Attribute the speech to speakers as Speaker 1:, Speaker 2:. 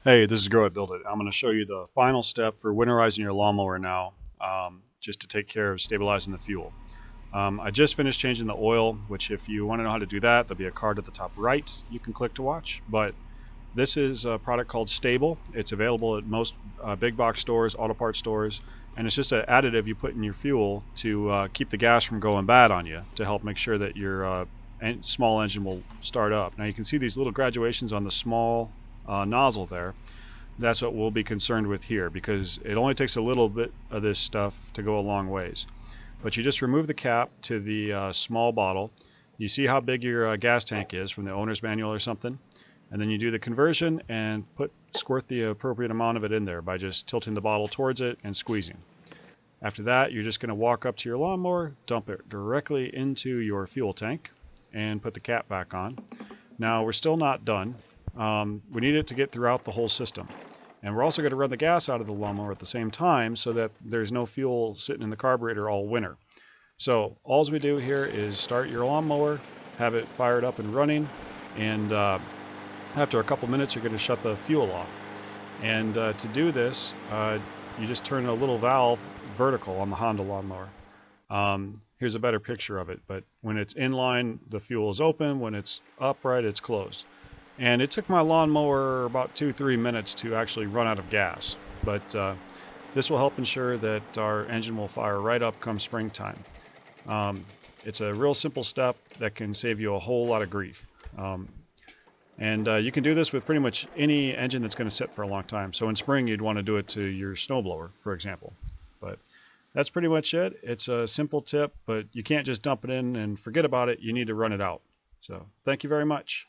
Speaker 1: Hey, this is Grow It Build It. I'm going to show you the final step for winterizing your lawnmower now, just to take care of stabilizing the fuel. I just finished changing the oil, which if you want to know how to do that, there'll be a card at the top right you can click to watch. But this is a product called Stable. It's available at most big box stores, auto parts stores, and it's just an additive you put in your fuel to keep the gas from going bad on you, to help make sure that your small engine will start up. Now you can see these little graduations on the small nozzle there. That's what we'll be concerned with here, because it only takes a little bit of this stuff to go a long ways. But you just remove the cap to the small bottle. You see how big your gas tank is from the owner's manual or something, and then you do the conversion and squirt the appropriate amount of it in there by just tilting the bottle towards it and squeezing. After that, you're just going to walk up to your lawnmower, dump it directly into your fuel tank, and put the cap back on. Now we're still not done. We need it to get throughout the whole system. And we're also going to run the gas out of the lawnmower at the same time so that there's no fuel sitting in the carburetor all winter. So all we do here is start your lawnmower, have it fired up and running, and after a couple minutes you're going to shut the fuel off. And to do this, you just turn a little valve vertical on the Honda lawnmower. Here's a better picture of it, but when it's in line, the fuel is open. When it's upright, it's closed. And it took my lawnmower about 2-3 minutes to actually run out of gas. But this will help ensure that our engine will fire right up come springtime. It's a real simple step that can save you a whole lot of grief. And you can do this with pretty much any engine that's going to sit for a long time. So in spring, you'd want to do it to your snowblower, for example. But that's pretty much it. It's a simple tip, but you can't just dump it in and forget about it. You need to run it out. So thank you very much.